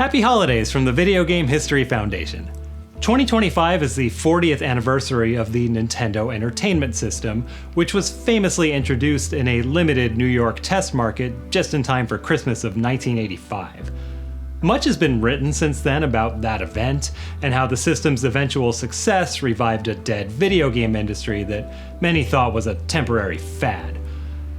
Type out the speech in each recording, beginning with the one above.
Happy holidays from the Video Game History Foundation. 2025 is the 40th anniversary of the Nintendo Entertainment System, which was famously introduced in a limited New York test market just in time for Christmas of 1985. Much has been written since then about that event, and how the system's eventual success revived a dead video game industry that many thought was a temporary fad.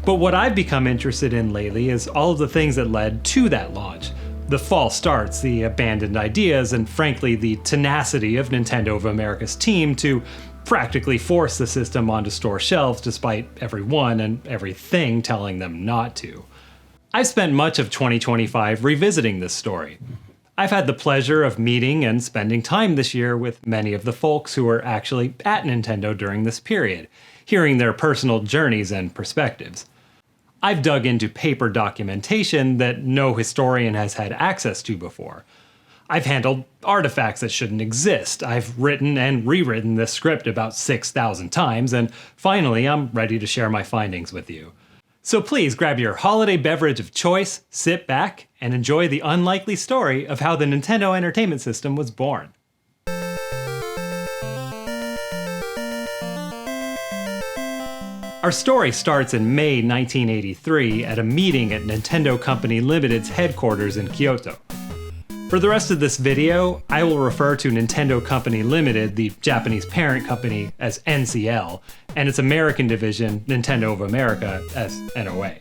But what I've become interested in lately is all of the things that led to that launch. The false starts, the abandoned ideas, and frankly the tenacity of Nintendo of America's team to practically force the system onto store shelves despite everyone and everything telling them not to. I've spent much of 2025 revisiting this story. I've had the pleasure of meeting and spending time this year with many of the folks who were actually at Nintendo during this period, hearing their personal journeys and perspectives. I've dug into paper documentation that no historian has had access to before. I've handled artifacts that shouldn't exist. I've written and rewritten this script about 6,000 times, and finally I'm ready to share my findings with you. So please grab your holiday beverage of choice, sit back, and enjoy the unlikely story of how the Nintendo Entertainment System was born. Our story starts in May 1983 at a meeting at Nintendo Company Limited's headquarters in Kyoto. For the rest of this video, I will refer to Nintendo Company Limited, the Japanese parent company, as NCL, and its American division, Nintendo of America, as NOA.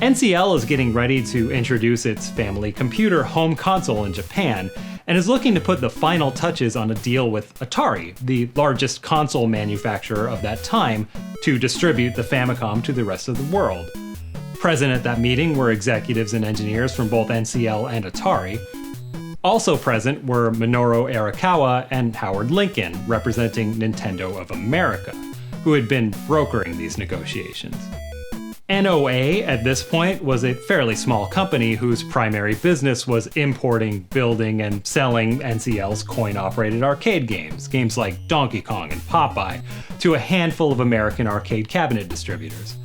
NCL is getting ready to introduce its family computer home console in Japan, and is looking to put the final touches on a deal with Atari, the largest console manufacturer of that time, to distribute the Famicom to the rest of the world. Present at that meeting were executives and engineers from both NCL and Atari. Also present were Minoru Arakawa and Howard Lincoln, representing Nintendo of America, who had been brokering these negotiations. NOA at this point was a fairly small company whose primary business was importing, building, and selling NCL's coin-operated arcade games, games like Donkey Kong and Popeye, to a handful of American arcade cabinet distributors.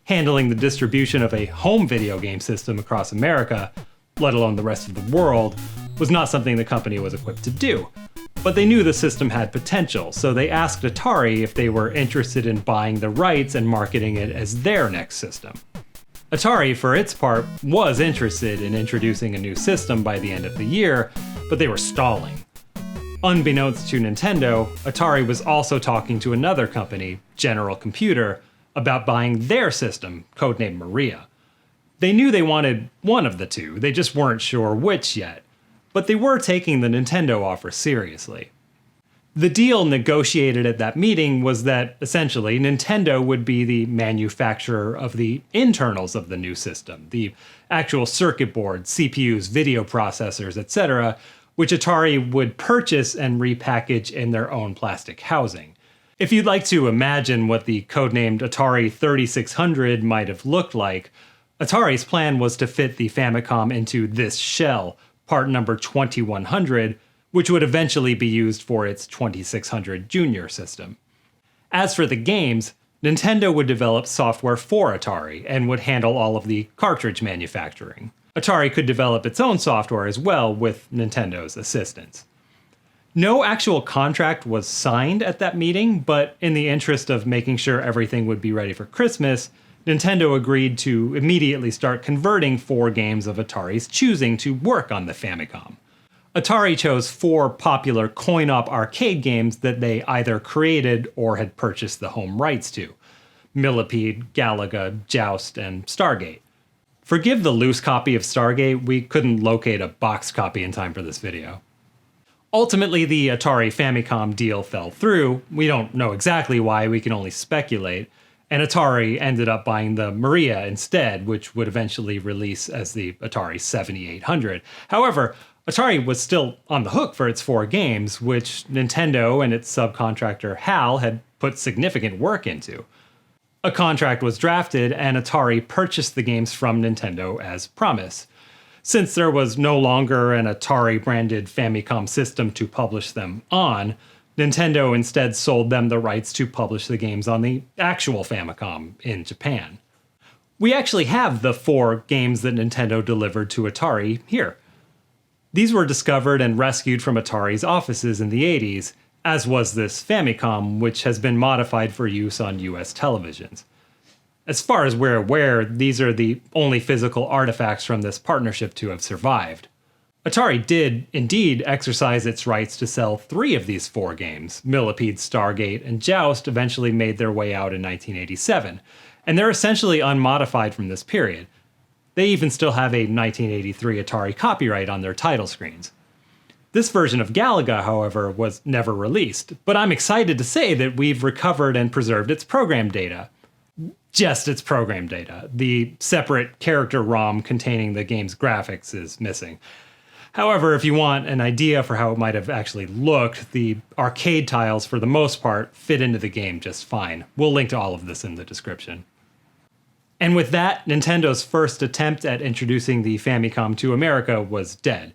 Handling the distribution of a home video game system across America, let alone the rest of the world, was not something the company was equipped to do. But they knew the system had potential, so they asked Atari if they were interested in buying the rights and marketing it as their next system. Atari, for its part, was interested in introducing a new system by the end of the year, but they were stalling. Unbeknownst to Nintendo, Atari was also talking to another company, General Computer, about buying their system, codenamed Maria. They knew they wanted one of the two, they just weren't sure which yet. But they were taking the Nintendo offer seriously. The deal negotiated at that meeting was that, essentially, Nintendo would be the manufacturer of the internals of the new system, the actual circuit board, CPUs, video processors, etc., which Atari would purchase and repackage in their own plastic housing. If you'd like to imagine what the codenamed Atari 3600 might have looked like, Atari's plan was to fit the Famicom into this shell, part number 2100, which would eventually be used for its 2600 Junior system. As for the games, Nintendo would develop software for Atari and would handle all of the cartridge manufacturing. Atari could develop its own software as well with Nintendo's assistance. No actual contract was signed at that meeting, but in the interest of making sure everything would be ready for Christmas, Nintendo agreed to immediately start converting 4 games of Atari's choosing to work on the Famicom. Atari chose 4 popular coin-op arcade games that they either created or had purchased the home rights to: Millipede, Galaga, Joust, and Stargate. Forgive the loose copy of Stargate, we couldn't locate a boxed copy in time for this video. Ultimately, the Atari Famicom deal fell through. We don't know exactly why, we can only speculate. And Atari ended up buying the Maria instead, which would eventually release as the Atari 7800. However, Atari was still on the hook for its 4 games, which Nintendo and its subcontractor HAL had put significant work into. A contract was drafted, and Atari purchased the games from Nintendo as promised. Since there was no longer an Atari-branded Famicom system to publish them on, Nintendo instead sold them the rights to publish the games on the actual Famicom in Japan. We actually have the 4 games that Nintendo delivered to Atari here. These were discovered and rescued from Atari's offices in the 80s, as was this Famicom, which has been modified for use on US televisions. As far as we're aware, these are the only physical artifacts from this partnership to have survived. Atari did, indeed, exercise its rights to sell 3 of these 4 games. Millipede, Stargate, and Joust eventually made their way out in 1987, and they're essentially unmodified from this period. They even still have a 1983 Atari copyright on their title screens. This version of Galaga, however, was never released, but I'm excited to say that we've recovered and preserved its program data. Just its program data. The separate character ROM containing the game's graphics is missing. However, if you want an idea for how it might have actually looked, the arcade tiles, for the most part, fit into the game just fine. We'll link to all of this in the description. And with that, Nintendo's first attempt at introducing the Famicom to America was dead.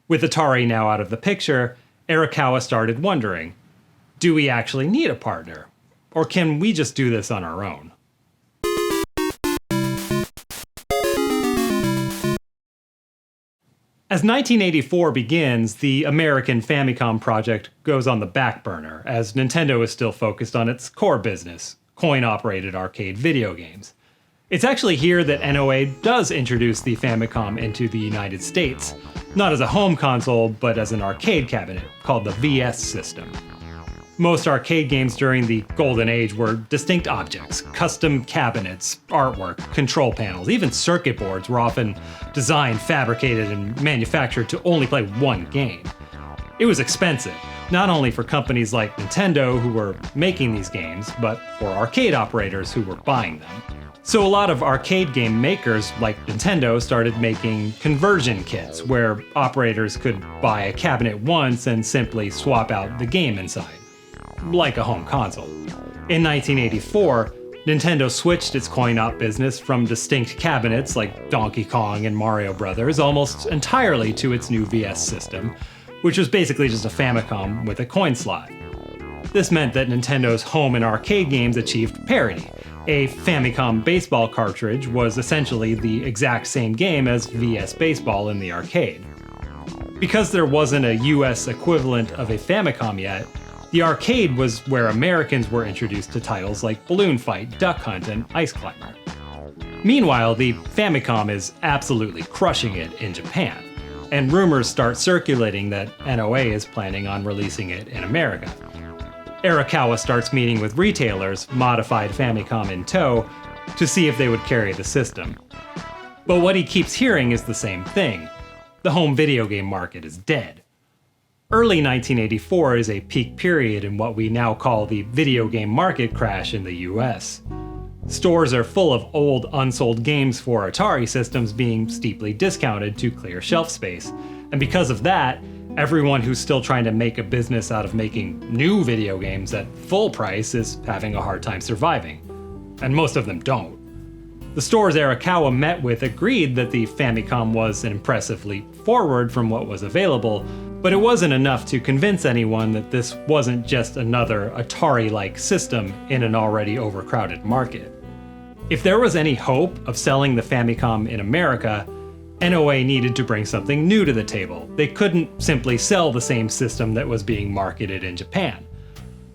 With Atari now out of the picture, Arakawa started wondering, do we actually need a partner? Or can we just do this on our own? As 1984 begins, the American Famicom project goes on the back burner, as Nintendo is still focused on its core business, coin-operated arcade video games. It's actually here that NOA does introduce the Famicom into the United States, not as a home console, but as an arcade cabinet, called the VS system. Most arcade games during the Golden Age were distinct objects, custom cabinets, artwork, control panels, even circuit boards were often designed, fabricated, and manufactured to only play one game. It was expensive, not only for companies like Nintendo who were making these games, but for arcade operators who were buying them. So a lot of arcade game makers like Nintendo started making conversion kits where operators could buy a cabinet once and simply swap out the game inside, like a home console. In 1984, Nintendo switched its coin-op business from distinct cabinets like Donkey Kong and Mario Brothers almost entirely to its new VS system, which was basically just a Famicom with a coin slot. This meant that Nintendo's home and arcade games achieved parity. A Famicom baseball cartridge was essentially the exact same game as VS Baseball in the arcade. Because there wasn't a US equivalent of a Famicom yet, the arcade was where Americans were introduced to titles like Balloon Fight, Duck Hunt, and Ice Climber. Meanwhile, the Famicom is absolutely crushing it in Japan, and rumors start circulating that NOA is planning on releasing it in America. Arakawa starts meeting with retailers, modified Famicom in tow, to see if they would carry the system. But what he keeps hearing is the same thing. The home video game market is dead. Early 1984 is a peak period in what we now call the video game market crash in the US. Stores are full of old, unsold games for Atari systems being steeply discounted to clear shelf space, and because of that, everyone who's still trying to make a business out of making new video games at full price is having a hard time surviving. And most of them don't. The stores Arakawa met with agreed that the Famicom was an impressive leap forward from what was available, but it wasn't enough to convince anyone that this wasn't just another Atari-like system in an already overcrowded market. If there was any hope of selling the Famicom in America, NOA needed to bring something new to the table. They couldn't simply sell the same system that was being marketed in Japan.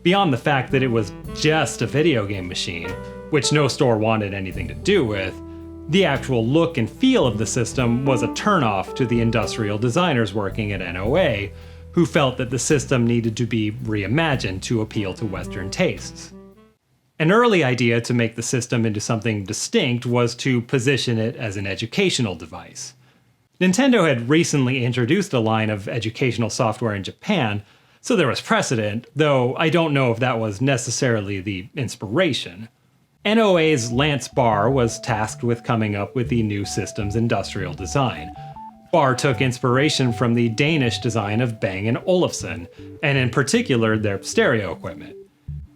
Beyond the fact that it was just a video game machine, which no store wanted anything to do with, the actual look and feel of the system was a turnoff to the industrial designers working at NOA, who felt that the system needed to be reimagined to appeal to Western tastes. An early idea to make the system into something distinct was to position it as an educational device. Nintendo had recently introduced a line of educational software in Japan, so there was precedent, though I don't know if that was necessarily the inspiration. NOA's Lance Barr was tasked with coming up with the new system's industrial design. Barr took inspiration from the Danish design of Bang & Olufsen, and in particular their stereo equipment.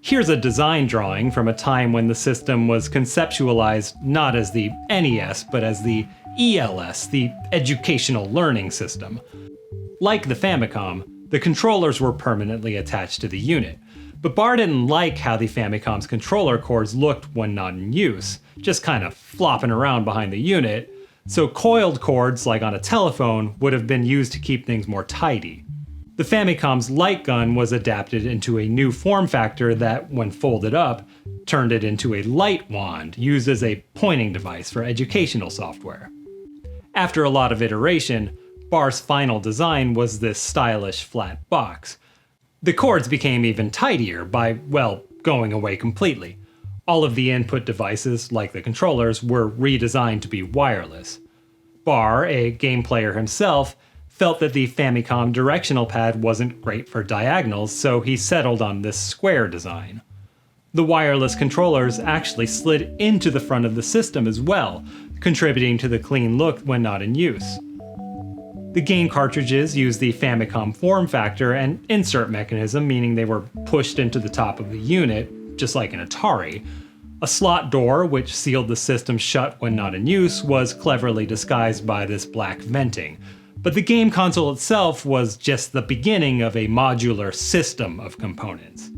Here's a design drawing from a time when the system was conceptualized not as the NES, but as the ELS, the Educational Learning System. Like the Famicom, the controllers were permanently attached to the unit, but Barr didn't like how the Famicom's controller cords looked when not in use, just kind of flopping around behind the unit, so coiled cords, like on a telephone, would have been used to keep things more tidy. The Famicom's light gun was adapted into a new form factor that, when folded up, turned it into a light wand used as a pointing device for educational software. After a lot of iteration, Bar's final design was this stylish flat box. The cords became even tidier by, well, going away completely. All of the input devices, like the controllers, were redesigned to be wireless. Bar, a game player himself, felt that the Famicom directional pad wasn't great for diagonals, so he settled on this square design. The wireless controllers actually slid into the front of the system as well, contributing to the clean look when not in use. The game cartridges used the Famicom form factor and insert mechanism, meaning they were pushed into the top of the unit, just like an Atari. A slot door, which sealed the system shut when not in use, was cleverly disguised by this black venting. But the game console itself was just the beginning of a modular system of components.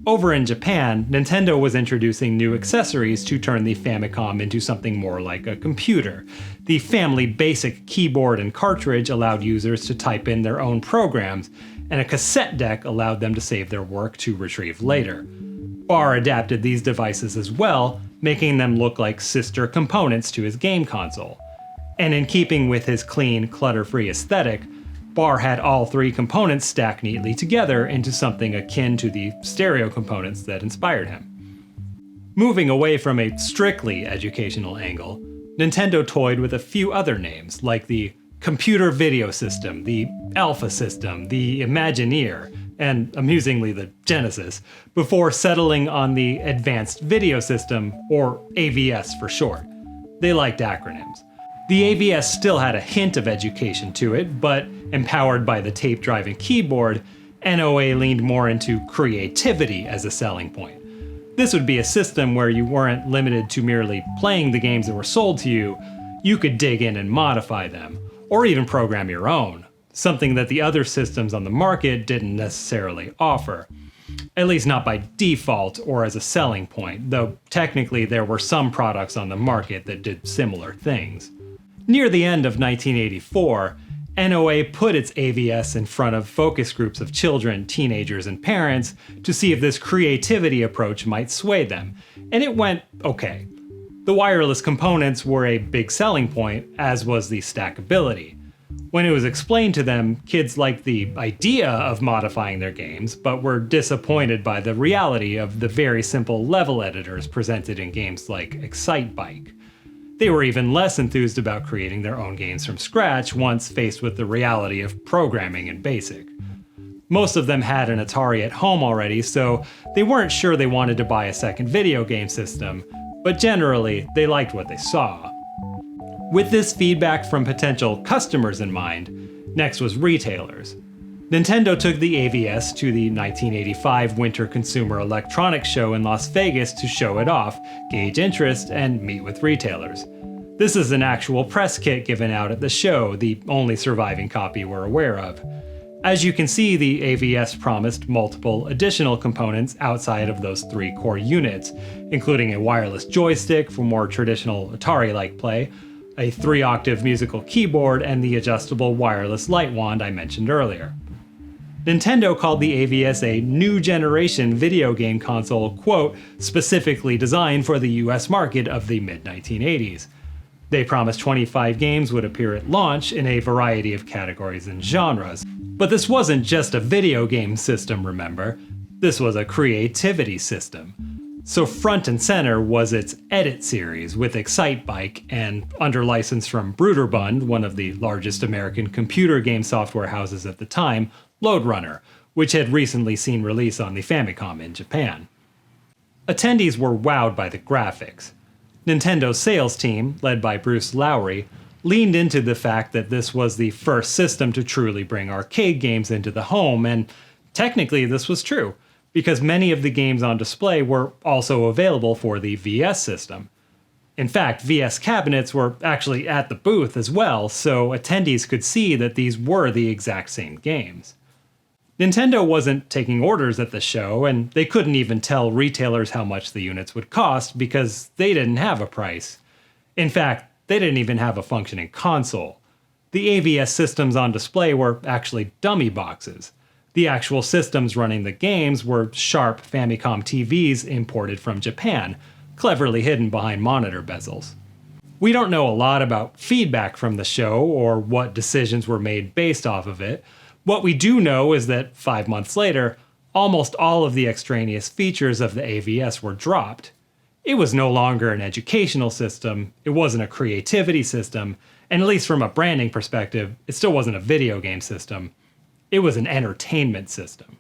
Over in Japan, Nintendo was introducing new accessories to turn the Famicom into something more like a computer. The Family Basic keyboard and cartridge allowed users to type in their own programs, and a cassette deck allowed them to save their work to retrieve later. Bar adapted these devices as well, making them look like sister components to his game console. And in keeping with his clean, clutter-free aesthetic, Bar had all three components stacked neatly together into something akin to the stereo components that inspired him. Moving away from a strictly educational angle, Nintendo toyed with a few other names, like the Computer Video System, the Alpha System, the Imagineer, and amusingly the Genesis, before settling on the Advanced Video System, or AVS for short. They liked acronyms. The AVS still had a hint of education to it, but empowered by the tape drive and keyboard, NOA leaned more into creativity as a selling point. This would be a system where you weren't limited to merely playing the games that were sold to you, you could dig in and modify them, or even program your own, something that the other systems on the market didn't necessarily offer. At least not by default or as a selling point, though technically there were some products on the market that did similar things. Near the end of 1984, NOA put its AVS in front of focus groups of children, teenagers, and parents to see if this creativity approach might sway them, and it went okay. The wireless components were a big selling point, as was the stackability. When it was explained to them, kids liked the idea of modifying their games, but were disappointed by the reality of the very simple level editors presented in games like Excitebike. They were even less enthused about creating their own games from scratch once faced with the reality of programming in BASIC. Most of them had an Atari at home already, so they weren't sure they wanted to buy a second video game system, but generally, they liked what they saw. With this feedback from potential customers in mind, next was retailers. Nintendo took the AVS to the 1985 Winter Consumer Electronics Show in Las Vegas to show it off, gauge interest, and meet with retailers. This is an actual press kit given out at the show, the only surviving copy we're aware of. As you can see, the AVS promised multiple additional components outside of those three core units, including a wireless joystick for more traditional Atari-like play, a 3-octave musical keyboard, and the adjustable wireless light wand I mentioned earlier. Nintendo called the AVS a new generation video game console, quote, specifically designed for the US market of the mid-1980s. They promised 25 games would appear at launch in a variety of categories and genres. But this wasn't just a video game system, remember? This was a creativity system. So front and center was its Edit series with Excitebike and, under license from Bruderbund, one of the largest American computer game software houses at the time, Loadrunner, which had recently seen release on the Famicom in Japan. Attendees were wowed by the graphics. Nintendo's sales team, led by Bruce Lowry, leaned into the fact that this was the first system to truly bring arcade games into the home, and technically this was true, because many of the games on display were also available for the VS system. In fact, VS cabinets were actually at the booth as well, so attendees could see that these were the exact same games. Nintendo wasn't taking orders at the show, and they couldn't even tell retailers how much the units would cost because they didn't have a price. In fact, They didn't even have a functioning console. The AVS systems on display were actually dummy boxes. The actual systems running the games were sharp Famicom TVs imported from Japan, cleverly hidden behind monitor bezels. We don't know a lot about feedback from the show or what decisions were made based off of it. What we do know is that 5 months later, almost all of the extraneous features of the AVS were dropped. It was no longer an educational system, it wasn't a creativity system, and at least from a branding perspective, it still wasn't a video game system. It was an entertainment system.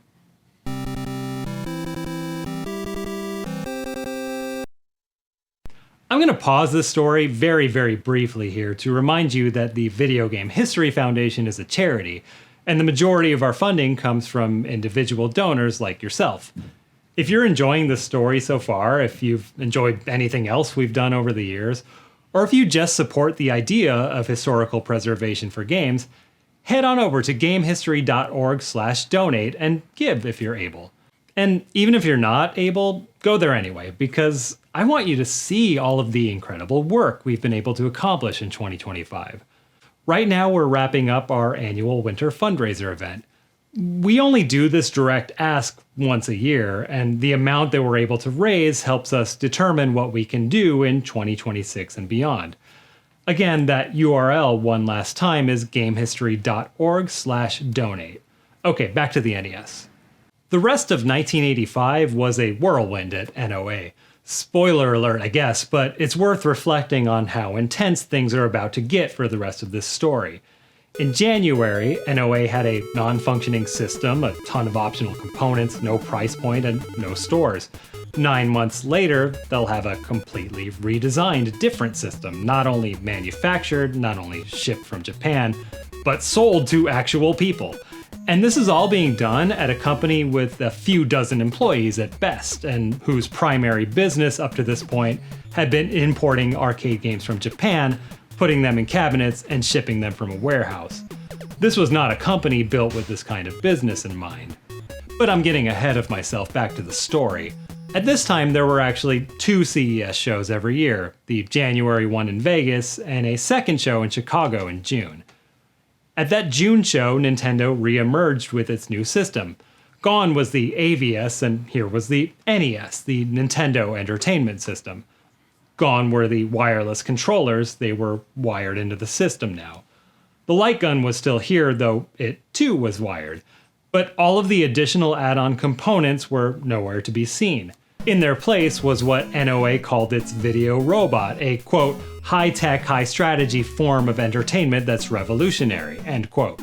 I'm going to pause this story very, very briefly here to remind you that the Video Game History Foundation is a charity, and the majority of our funding comes from individual donors like yourself. If you're enjoying this story so far, if you've enjoyed anything else we've done over the years, or if you just support the idea of historical preservation for games, head on over to gamehistory.org/donate and give if you're able. And even if you're not able, go there anyway, because I want you to see all of the incredible work we've been able to accomplish in 2025. Right now, we're wrapping up our annual winter fundraiser event. We only do this direct ask once a year, and the amount that we're able to raise helps us determine what we can do in 2026 and beyond. Again, that URL one last time is gamehistory.org/donate. Okay, back to the NES. The rest of 1985 was a whirlwind at NOA. Spoiler alert, I guess, but it's worth reflecting on how intense things are about to get for the rest of this story. In January, NOA had a non-functioning system, a ton of optional components, no price point, and no stores. 9 months later, they'll have a completely redesigned, different system, not only manufactured, not only shipped from Japan, but sold to actual people. And this is all being done at a company with a few dozen employees at best, and whose primary business up to this point had been importing arcade games from Japan, putting them in cabinets, and shipping them from a warehouse. This was not a company built with this kind of business in mind. But I'm getting ahead of myself. Back to the story. At this time, there were actually 2 CES shows every year, the January one in Vegas and a second show in Chicago in June. At that June show, Nintendo re-emerged with its new system. Gone was the AVS, and here was the NES, the Nintendo Entertainment System. Gone were the wireless controllers, they were wired into the system now. The light gun was still here, though it too was wired. But all of the additional add-on components were nowhere to be seen. In their place was what NOA called its video robot, a quote, high-tech, high-strategy form of entertainment that's revolutionary, end quote.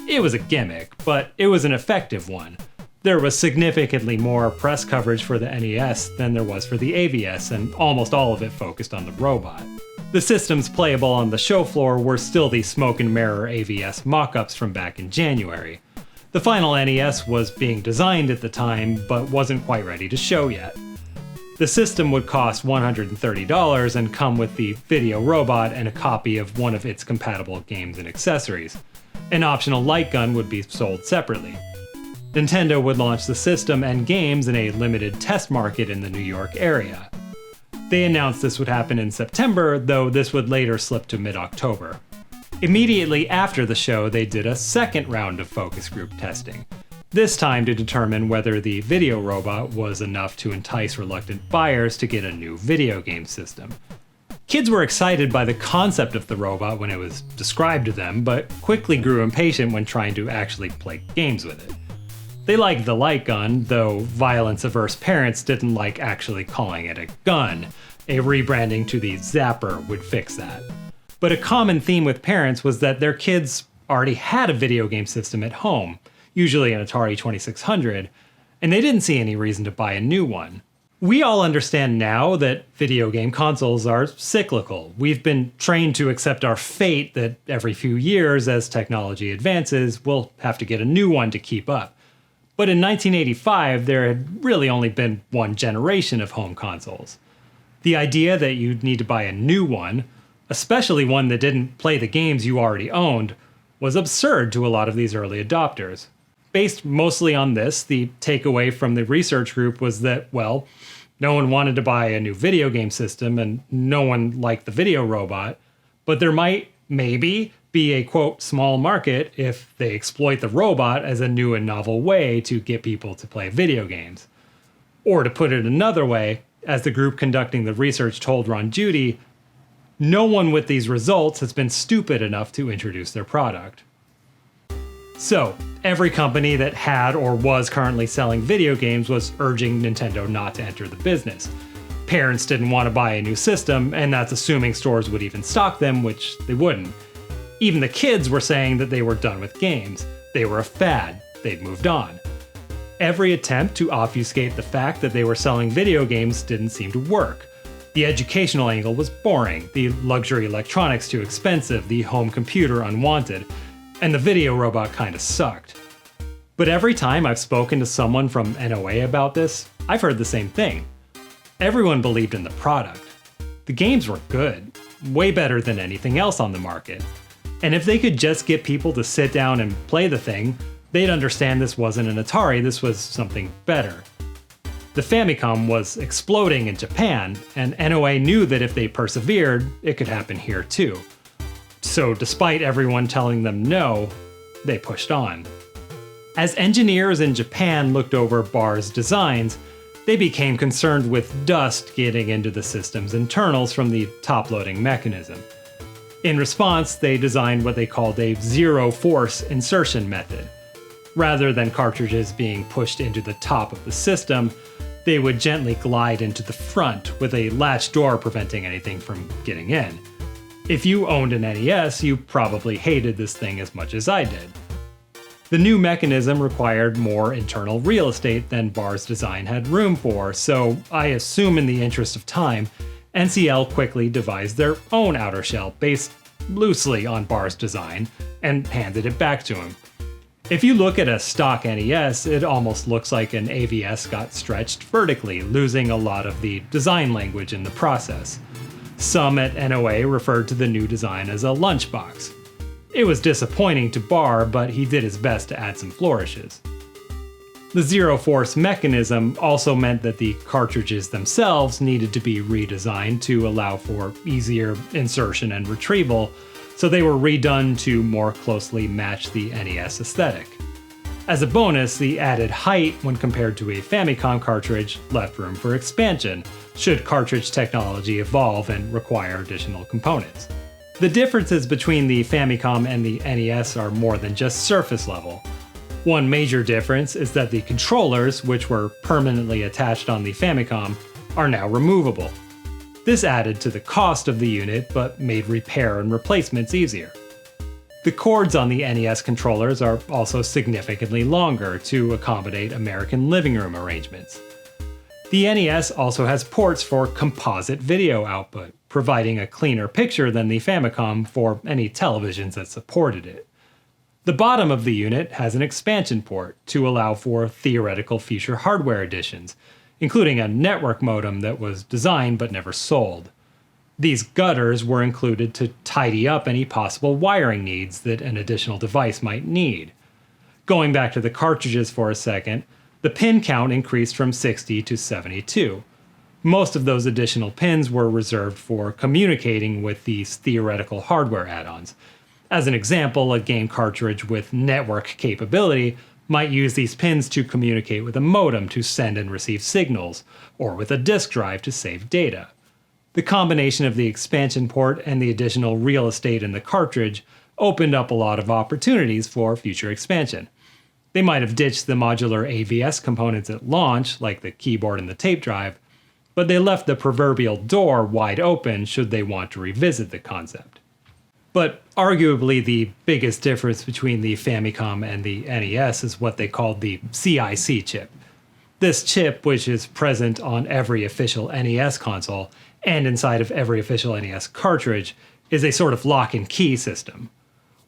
It was a gimmick, but it was an effective one. There was significantly more press coverage for the NES than there was for the AVS, and almost all of it focused on the robot. The systems playable on the show floor were still the smoke and mirror AVS mock-ups from back in January. The final NES was being designed at the time, but wasn't quite ready to show yet. The system would cost $130 and come with the video robot and a copy of one of its compatible games and accessories. An optional light gun would be sold separately. Nintendo would launch the system and games in a limited test market in the New York area. They announced this would happen in September, though this would later slip to mid-October. Immediately after the show, they did a second round of focus group testing, this time to determine whether the video robot was enough to entice reluctant buyers to get a new video game system. Kids were excited by the concept of the robot when it was described to them, but quickly grew impatient when trying to actually play games with it. They liked the light gun, though violence-averse parents didn't like actually calling it a gun. A rebranding to the Zapper would fix that. But a common theme with parents was that their kids already had a video game system at home, usually an Atari 2600, and they didn't see any reason to buy a new one. We all understand now that video game consoles are cyclical. We've been trained to accept our fate that every few years, as technology advances, we'll have to get a new one to keep up. But in 1985, there had really only been one generation of home consoles. The idea that you'd need to buy a new one, especially one that didn't play the games you already owned, was absurd to a lot of these early adopters. Based mostly on this, the takeaway from the research group was that, well, no one wanted to buy a new video game system and no one liked the video robot, But there might, maybe, be a quote small market if they exploit the robot as a new and novel way to get people to play video games. Or to put it another way, as the group conducting the research told Ron Judy, no one with these results has been stupid enough to introduce their product. So, every company that had or was currently selling video games was urging Nintendo not to enter the business. Parents didn't want to buy a new system, and that's assuming stores would even stock them, which they wouldn't. Even the kids were saying that they were done with games. They were a fad. They'd moved on. Every attempt to obfuscate the fact that they were selling video games didn't seem to work. The educational angle was boring, the luxury electronics too expensive, the home computer unwanted, and the video robot kinda sucked. But every time I've spoken to someone from NOA about this, I've heard the same thing. Everyone believed in the product. The games were good, way better than anything else on the market. And if they could just get people to sit down and play the thing, they'd understand this wasn't an Atari, this was something better. The Famicom was exploding in Japan, and NOA knew that if they persevered, it could happen here too. So despite everyone telling them no, they pushed on. As engineers in Japan looked over Barr's designs, they became concerned with dust getting into the system's internals from the top-loading mechanism. In response, they designed what they called a zero-force insertion method. Rather than cartridges being pushed into the top of the system, they would gently glide into the front with a latch door preventing anything from getting in. If you owned an NES, you probably hated this thing as much as I did. The new mechanism required more internal real estate than Barr's design had room for, so I assume in the interest of time, NCL quickly devised their own outer shell based loosely on Barr's design and handed it back to him. If you look at a stock NES, it almost looks like an AVS got stretched vertically, losing a lot of the design language in the process. Some at NOA referred to the new design as a lunchbox. It was disappointing to Barr, but he did his best to add some flourishes. The zero-force mechanism also meant that the cartridges themselves needed to be redesigned to allow for easier insertion and retrieval, so they were redone to more closely match the NES aesthetic. As a bonus, the added height when compared to a Famicom cartridge left room for expansion, should cartridge technology evolve and require additional components. The differences between the Famicom and the NES are more than just surface level. One major difference is that the controllers, which were permanently attached on the Famicom, are now removable. This added to the cost of the unit, but made repair and replacements easier. The cords on the NES controllers are also significantly longer to accommodate American living room arrangements. The NES also has ports for composite video output, providing a cleaner picture than the Famicom for any televisions that supported it. The bottom of the unit has an expansion port to allow for theoretical future hardware additions, including a network modem that was designed but never sold. These gutters were included to tidy up any possible wiring needs that an additional device might need. Going back to the cartridges for a second, the pin count increased from 60 to 72. Most of those additional pins were reserved for communicating with these theoretical hardware add-ons. As an example, a game cartridge with network capability might use these pins to communicate with a modem to send and receive signals, or with a disk drive to save data. The combination of the expansion port and the additional real estate in the cartridge opened up a lot of opportunities for future expansion. They might have ditched the modular AVS components at launch, like the keyboard and the tape drive, but they left the proverbial door wide open should they want to revisit the concept. But arguably the biggest difference between the Famicom and the NES is what they called the CIC chip. This chip, which is present on every official NES console and inside of every official NES cartridge, is a sort of lock and key system.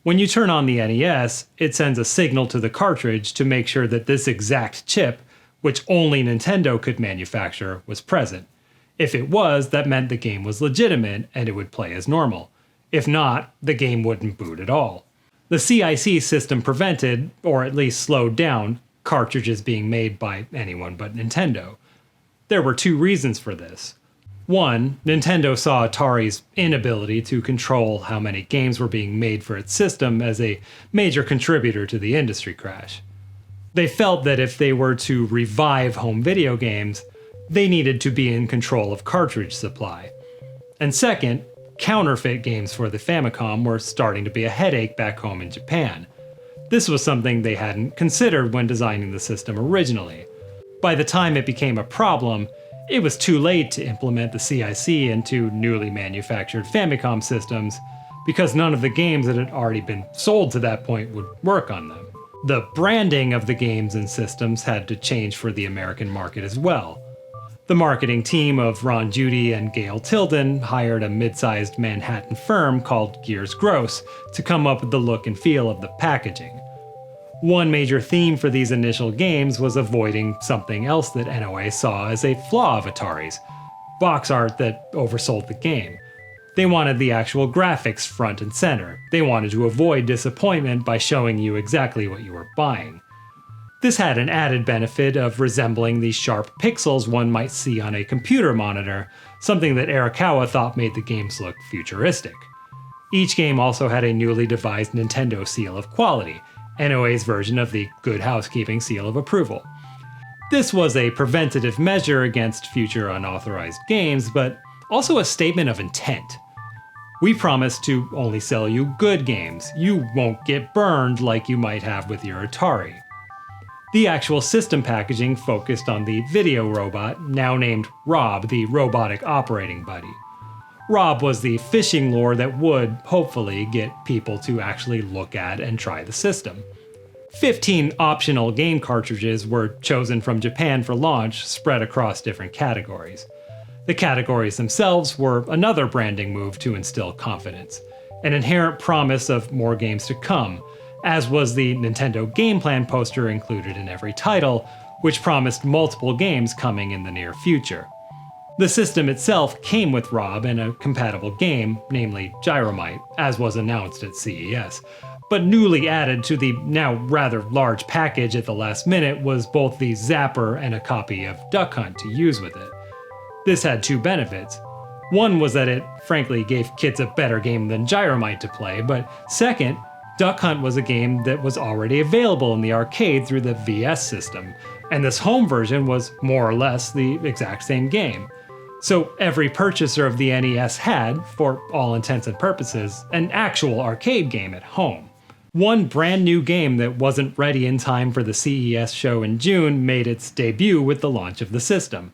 When you turn on the NES, it sends a signal to the cartridge to make sure that this exact chip, which only Nintendo could manufacture, was present. If it was, that meant the game was legitimate and it would play as normal. If not, the game wouldn't boot at all. The CIC system prevented, or at least slowed down, cartridges being made by anyone but Nintendo. There were two reasons for this. One, Nintendo saw Atari's inability to control how many games were being made for its system as a major contributor to the industry crash. They felt that if they were to revive home video games, they needed to be in control of cartridge supply. And second, counterfeit games for the Famicom were starting to be a headache back home in Japan. This was something they hadn't considered when designing the system originally. By the time it became a problem, it was too late to implement the CIC into newly manufactured Famicom systems, because none of the games that had already been sold to that point would work on them. The branding of the games and systems had to change for the American market as well. The marketing team of Ron Judy and Gail Tilden hired a mid-sized Manhattan firm called Gears Gross to come up with the look and feel of the packaging. One major theme for these initial games was avoiding something else that NOA saw as a flaw of Atari's: box art that oversold the game. They wanted the actual graphics front and center. They wanted to avoid disappointment by showing you exactly what you were buying. This had an added benefit of resembling the sharp pixels one might see on a computer monitor, something that Arakawa thought made the games look futuristic. Each game also had a newly devised Nintendo seal of quality, NOA's version of the Good Housekeeping seal of approval. This was a preventative measure against future unauthorized games, but also a statement of intent. We promise to only sell you good games. You won't get burned like you might have with your Atari. The actual system packaging focused on the video robot, now named Rob, the robotic operating buddy. Rob was the fishing lure that would, hopefully, get people to actually look at and try the system. 15 optional game cartridges were chosen from Japan for launch, spread across different categories. The categories themselves were another branding move to instill confidence, an inherent promise of more games to come, as was the Nintendo Game Plan poster included in every title, which promised multiple games coming in the near future. The system itself came with Rob and a compatible game, namely Gyromite, as was announced at CES. But newly added to the now rather large package at the last minute was both the Zapper and a copy of Duck Hunt to use with it. This had two benefits. One was that it frankly gave kids a better game than Gyromite to play, but second, Duck Hunt was a game that was already available in the arcade through the VS system, and this home version was more or less the exact same game. So every purchaser of the NES had, for all intents and purposes, an actual arcade game at home. One brand new game that wasn't ready in time for the CES show in June made its debut with the launch of the system.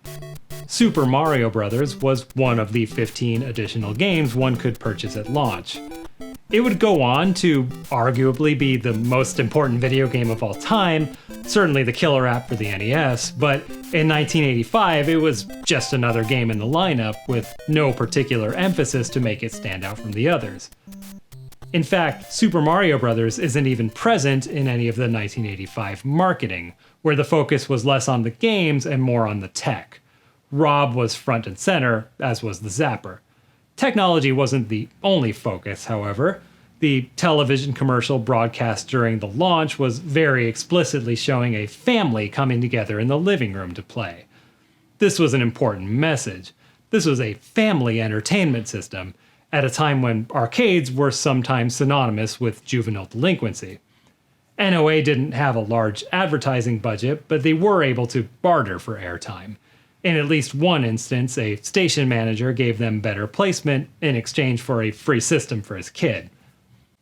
Super Mario Bros. Was one of the 15 additional games one could purchase at launch. It would go on to arguably be the most important video game of all time, certainly the killer app for the NES, but in 1985 it was just another game in the lineup with no particular emphasis to make it stand out from the others. In fact, Super Mario Bros. Isn't even present in any of the 1985 marketing, where the focus was less on the games and more on the tech. Rob was front and center, as was the Zapper. Technology wasn't the only focus, however. The television commercial broadcast during the launch was very explicitly showing a family coming together in the living room to play. This was an important message. This was a family entertainment system, at a time when arcades were sometimes synonymous with juvenile delinquency. NOA didn't have a large advertising budget, but they were able to barter for airtime. In at least one instance, a station manager gave them better placement in exchange for a free system for his kid.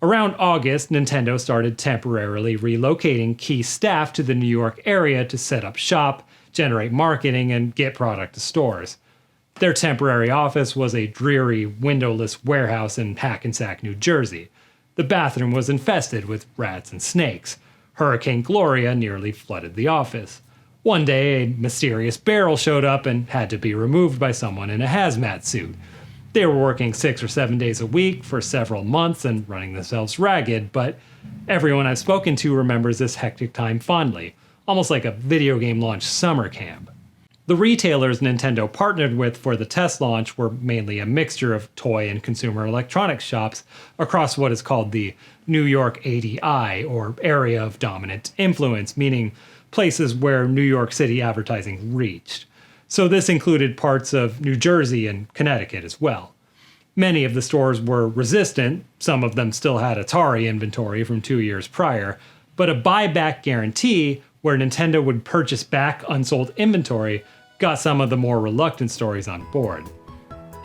Around August, Nintendo started temporarily relocating key staff to the New York area to set up shop, generate marketing, and get product to stores. Their temporary office was a dreary, windowless warehouse in Hackensack, New Jersey. The bathroom was infested with rats and snakes. Hurricane Gloria nearly flooded the office. One day, a mysterious barrel showed up and had to be removed by someone in a hazmat suit. They were working 6 or 7 days a week for several months and running themselves ragged, but everyone I've spoken to remembers this hectic time fondly, almost like a video game launch summer camp. The retailers Nintendo partnered with for the test launch were mainly a mixture of toy and consumer electronics shops across what is called the New York ADI, or Area of Dominant Influence, meaning places where New York City advertising reached. so this included parts of New Jersey and Connecticut as well. Many of the stores were resistant, some of them still had Atari inventory from 2 years prior, but a buyback guarantee where Nintendo would purchase back unsold inventory got some of the more reluctant stores on board.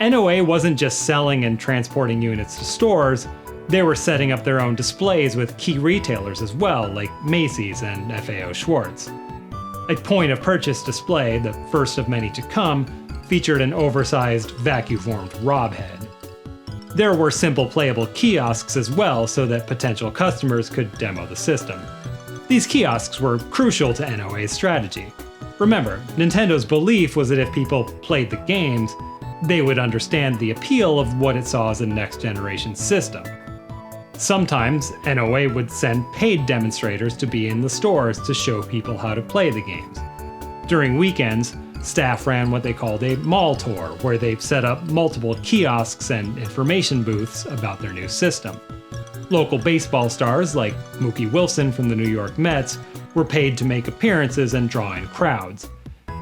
NOA wasn't just selling and transporting units to stores, they were setting up their own displays with key retailers as well, like Macy's and FAO Schwarz. A point-of-purchase display, the first of many to come, featured an oversized, vacuum-formed Rob head. There were simple playable kiosks as well so that potential customers could demo the system. These kiosks were crucial to NOA's strategy. Remember, Nintendo's belief was that if people played the games, they would understand the appeal of what it saw as a next-generation system. Sometimes, NOA would send paid demonstrators to be in the stores to show people how to play the games. During weekends, staff ran what they called a mall tour, where they set up multiple kiosks and information booths about their new system. Local baseball stars like Mookie Wilson from the New York Mets were paid to make appearances and draw in crowds.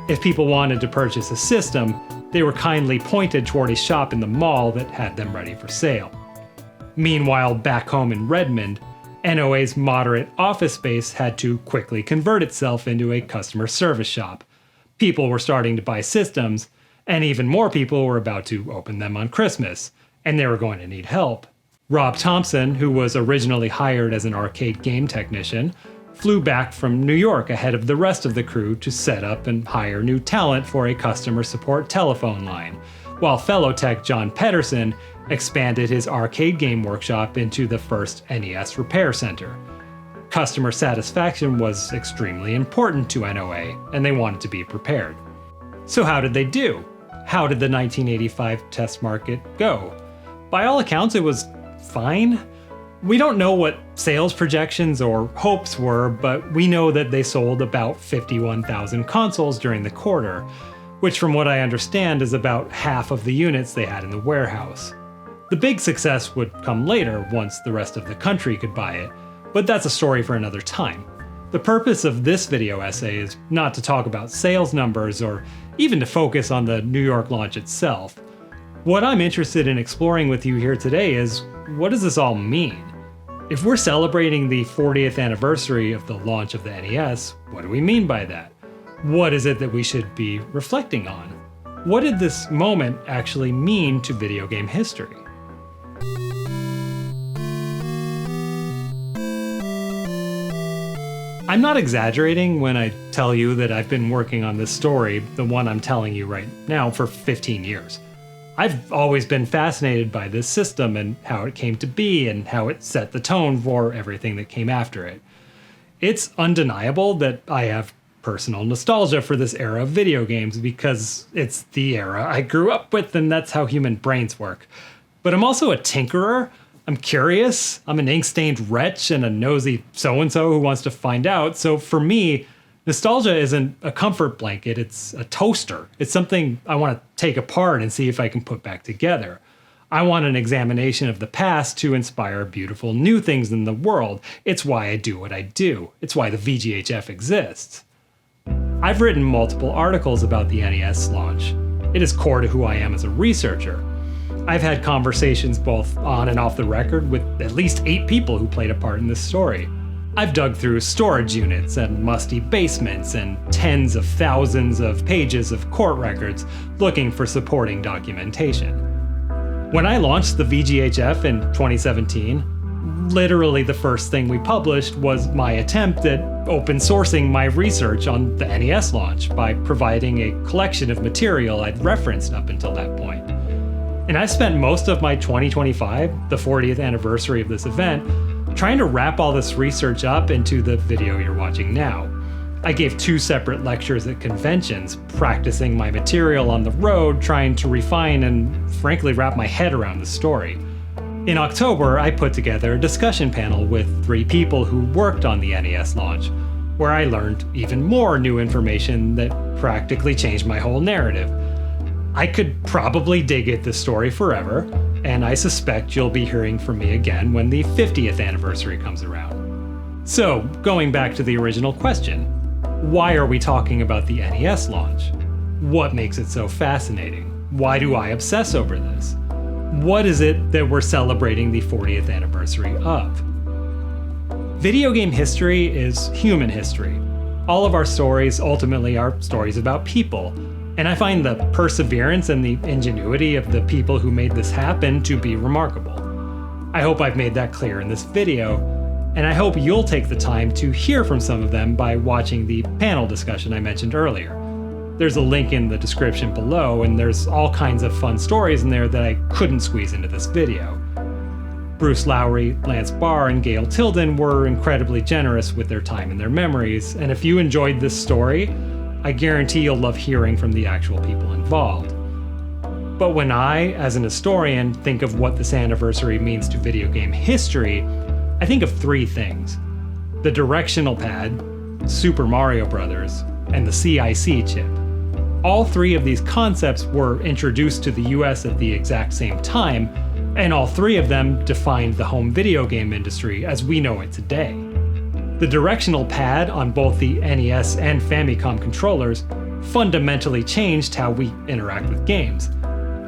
If people wanted to purchase a system, they were kindly pointed toward a shop in the mall that had them ready for sale. Meanwhile, back home in Redmond, NOA's moderate office space had to quickly convert itself into a customer service shop. People were starting to buy systems, and even more people were about to open them on Christmas, and they were going to need help. Rob Thompson, who was originally hired as an arcade game technician, flew back from New York ahead of the rest of the crew to set up and hire new talent for a customer support telephone line, while fellow tech John Pedersen expanded his arcade game workshop into the first NES repair center. Customer satisfaction was extremely important to NOA, and they wanted to be prepared. So how did they do? How did the 1985 test market go? By all accounts, it was fine. We don't know what sales projections or hopes were, but we know that they sold about 51,000 consoles during the quarter, which from what I understand is about half of the units they had in the warehouse. The big success would come later once the rest of the country could buy it, but that's a story for another time. The purpose of this video essay is not to talk about sales numbers or even to focus on the New York launch itself. What I'm interested in exploring with you here today is, what does this all mean? If we're celebrating the 40th anniversary of the launch of the NES, what do we mean by that? What is it that we should be reflecting on? What did this moment actually mean to video game history? I'm not exaggerating when I tell you that I've been working on this story, the one I'm telling you right now, for 15 years. I've always been fascinated by this system and how it came to be and how it set the tone for everything that came after it. It's undeniable that I have personal nostalgia for this era of video games because it's the era I grew up with and that's how human brains work. But I'm also a tinkerer. I'm curious, I'm an ink-stained wretch and a nosy so-and-so who wants to find out, so for me, nostalgia isn't a comfort blanket, it's a toaster. It's something I want to take apart and see if I can put back together. I want an examination of the past to inspire beautiful new things in the world. It's why I do what I do. It's why the VGHF exists. I've written multiple articles about the NES launch. It is core to who I am as a researcher. I've had conversations both on and off the record with at least 8 people who played a part in this story. I've dug through storage units and musty basements and tens of thousands of pages of court records looking for supporting documentation. When I launched the VGHF in 2017, literally the first thing we published was my attempt at open sourcing my research on the NES launch by providing a collection of material I'd referenced up until that point. And I spent most of my 2025, the 40th anniversary of this event, trying to wrap all this research up into the video you're watching now. I gave 2 separate lectures at conventions, practicing my material on the road, trying to refine and frankly wrap my head around the story. In October, I put together a discussion panel with 3 people who worked on the NES launch, where I learned even more new information that practically changed my whole narrative. I could probably dig at this story forever, and I suspect you'll be hearing from me again when the 50th anniversary comes around. So, going back to the original question, why are we talking about the NES launch? What makes it so fascinating? Why do I obsess over this? What is it that we're celebrating the 40th anniversary of? Video game history is human history. All of our stories ultimately are stories about people, and I find the perseverance and the ingenuity of the people who made this happen to be remarkable. I hope I've made that clear in this video, and I hope you'll take the time to hear from some of them by watching the panel discussion I mentioned earlier. There's a link in the description below, and there's all kinds of fun stories in there that I couldn't squeeze into this video. Bruce Lowry, Lance Barr, and Gail Tilden were incredibly generous with their time and their memories, and if you enjoyed this story, I guarantee you'll love hearing from the actual people involved. But when I, as an historian, think of what this anniversary means to video game history, I think of three things: the directional pad, Super Mario Bros., and the CIC chip. All three of these concepts were introduced to the US at the exact same time, and all three of them defined the home video game industry as we know it today. The directional pad on both the NES and Famicom controllers fundamentally changed how we interact with games.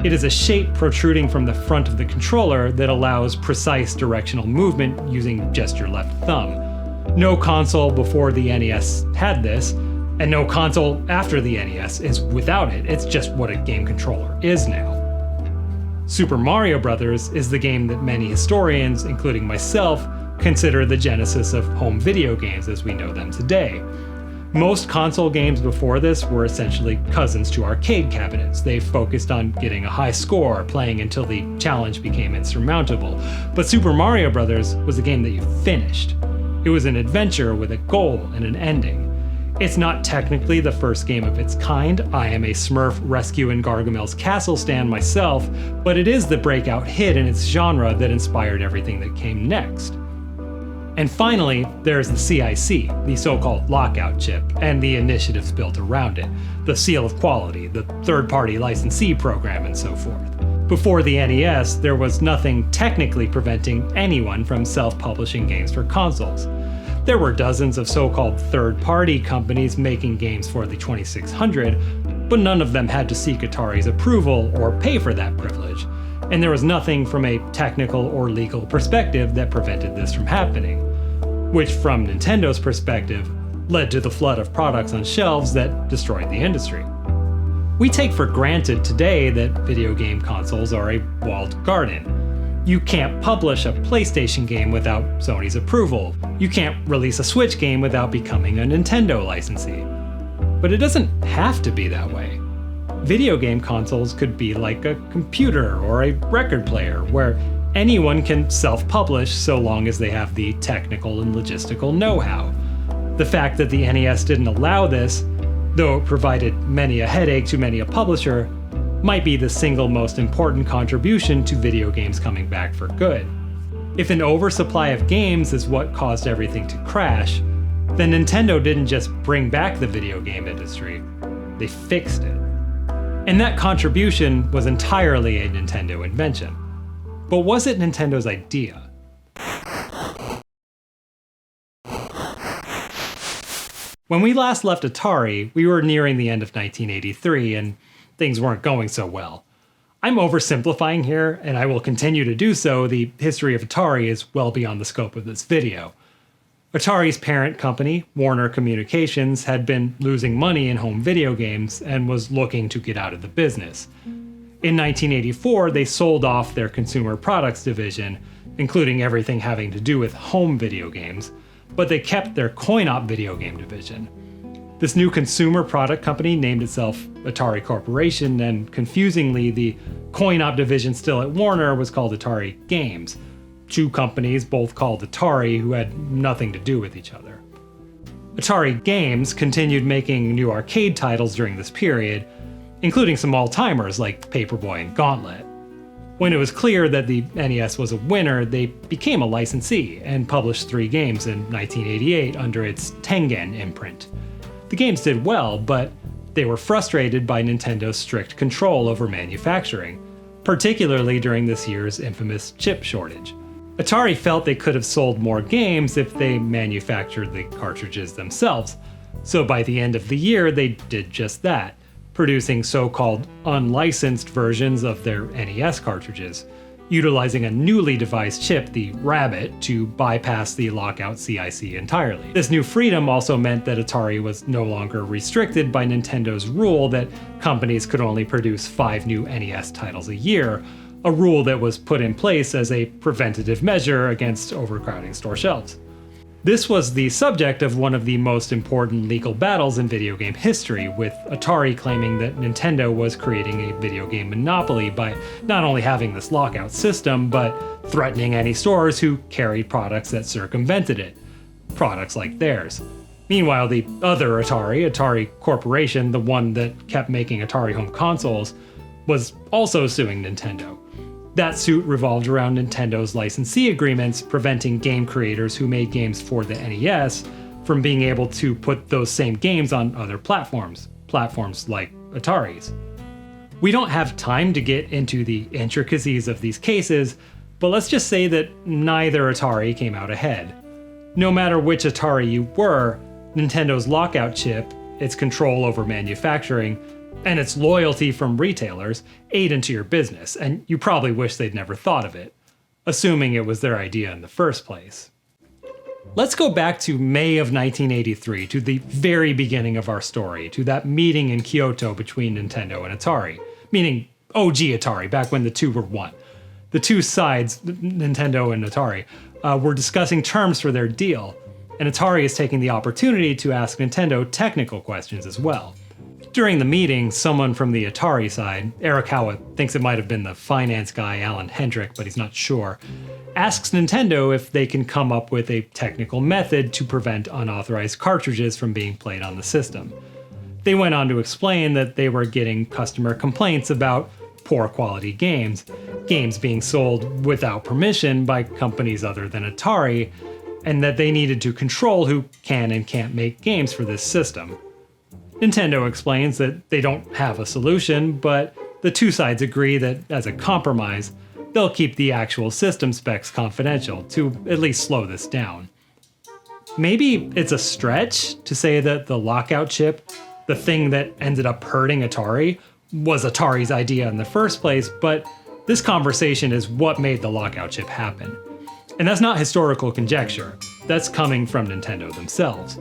It is a shape protruding from the front of the controller that allows precise directional movement using just your left thumb. No console before the NES had this, and no console after the NES is without it. It's just what a game controller is now. Super Mario Bros. Is the game that many historians, including myself, consider the genesis of home video games as we know them today. Most console games before this were essentially cousins to arcade cabinets. They focused on getting a high score, playing until the challenge became insurmountable. But Super Mario Bros. Was a game that you finished. It was an adventure with a goal and an ending. It's not technically the first game of its kind. I am a Smurf rescue in Gargamel's Castle stan myself, but it is the breakout hit in its genre that inspired everything that came next. And finally, there's the CIC, the so-called lockout chip, and the initiatives built around it, the seal of quality, the third-party licensee program, and so forth. Before the NES, there was nothing technically preventing anyone from self-publishing games for consoles. There were dozens of so-called third-party companies making games for the 2600, but none of them had to seek Atari's approval or pay for that privilege. And there was nothing from a technical or legal perspective that prevented this from happening, which from Nintendo's perspective led to the flood of products on shelves that destroyed the industry. We take for granted today that video game consoles are a walled garden. You can't publish a PlayStation game without Sony's approval. You can't release a Switch game without becoming a Nintendo licensee. But it doesn't have to be that way. Video game consoles could be like a computer or a record player, where anyone can self-publish so long as they have the technical and logistical know-how. The fact that the NES didn't allow this, though it provided many a headache to many a publisher, might be the single most important contribution to video games coming back for good. If an oversupply of games is what caused everything to crash, then Nintendo didn't just bring back the video game industry, they fixed it. And that contribution was entirely a Nintendo invention. But was it Nintendo's idea? When we last left Atari, we were nearing the end of 1983 and things weren't going so well. I'm oversimplifying here, and I will continue to do so. The history of Atari is well beyond the scope of this video. Atari's parent company, Warner Communications, had been losing money in home video games and was looking to get out of the business. In 1984, they sold off their consumer products division, including everything having to do with home video games, but they kept their coin-op video game division. This new consumer product company named itself Atari Corporation, and confusingly, the coin-op division still at Warner was called Atari Games. Two companies, both called Atari, who had nothing to do with each other. Atari Games continued making new arcade titles during this period, including some all-timers like Paperboy and Gauntlet. When it was clear that the NES was a winner, they became a licensee and published 3 games in 1988 under its Tengen imprint. The games did well, but they were frustrated by Nintendo's strict control over manufacturing, particularly during this year's infamous chip shortage. Atari felt they could have sold more games if they manufactured the cartridges themselves, so by the end of the year they did just that. producing so-called unlicensed versions of their NES cartridges, utilizing a newly devised chip, the Rabbit, to bypass the lockout CIC entirely. This new freedom also meant that Atari was no longer restricted by Nintendo's rule that companies could only produce 5 new NES titles a year, a rule that was put in place as a preventative measure against overcrowding store shelves. This was the subject of one of the most important legal battles in video game history, with Atari claiming that Nintendo was creating a video game monopoly by not only having this lockout system, but threatening any stores who carried products that circumvented it. Products like theirs. Meanwhile, the other Atari Corporation, the one that kept making Atari home consoles, was also suing Nintendo. That suit revolved around Nintendo's licensee agreements, preventing game creators who made games for the NES from being able to put those same games on other platforms like Atari's. We don't have time to get into the intricacies of these cases, but let's just say that neither Atari came out ahead. No matter which Atari you were, Nintendo's lockout chip, its control over manufacturing, and its loyalty from retailers ate into your business, and you probably wish they'd never thought of it, assuming it was their idea in the first place. Let's go back to May of 1983, to the very beginning of our story, to that meeting in Kyoto between Nintendo and Atari, meaning OG Atari, back when the two were one. The two sides, Nintendo and Atari, were discussing terms for their deal, and Atari is taking the opportunity to ask Nintendo technical questions as well. During the meeting, someone from the Atari side, Arakawa thinks it might have been the finance guy Alan Hendrick, but he's not sure, asks Nintendo if they can come up with a technical method to prevent unauthorized cartridges from being played on the system. They went on to explain that they were getting customer complaints about poor quality games being sold without permission by companies other than Atari, and that they needed to control who can and can't make games for this system. Nintendo explains that they don't have a solution, but the two sides agree that, as a compromise, they'll keep the actual system specs confidential to at least slow this down. Maybe it's a stretch to say that the lockout chip, the thing that ended up hurting Atari, was Atari's idea in the first place, but this conversation is what made the lockout chip happen. And that's not historical conjecture, that's coming from Nintendo themselves.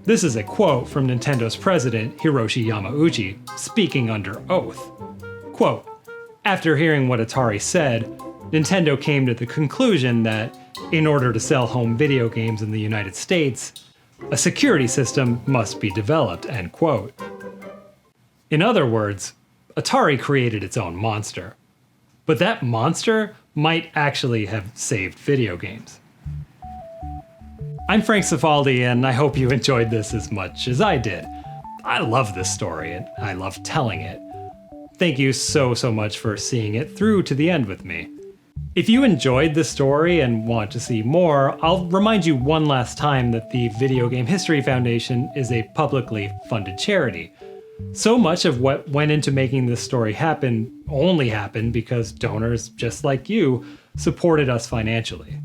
This is a quote from Nintendo's president, Hiroshi Yamauchi, speaking under oath. Quote, "After hearing what Atari said, Nintendo came to the conclusion that, in order to sell home video games in the United States, a security system must be developed," end quote. In other words, Atari created its own monster. But that monster might actually have saved video games. I'm Frank Cifaldi, and I hope you enjoyed this as much as I did. I love this story, and I love telling it. Thank you so much for seeing it through to the end with me. If you enjoyed this story and want to see more, I'll remind you one last time that the Video Game History Foundation is a publicly funded charity. So much of what went into making this story happen only happened because donors, just like you, supported us financially.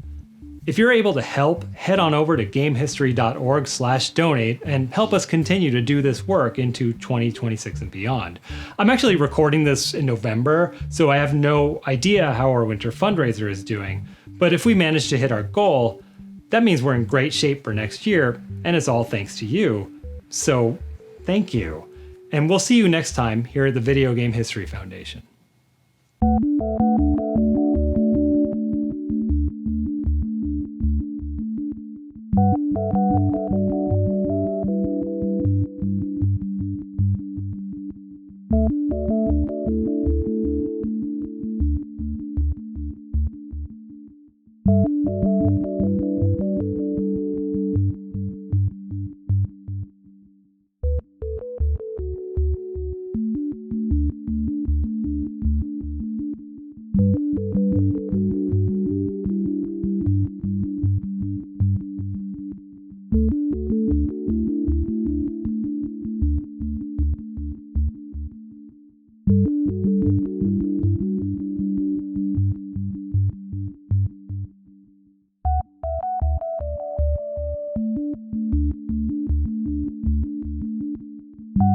If you're able to help, head on over to gamehistory.org/donate and help us continue to do this work into 2026 and beyond. I'm actually recording this in November, so I have no idea how our winter fundraiser is doing, but if we manage to hit our goal, that means we're in great shape for next year, and it's all thanks to you. So, thank you. And we'll see you next time here at the Video Game History Foundation.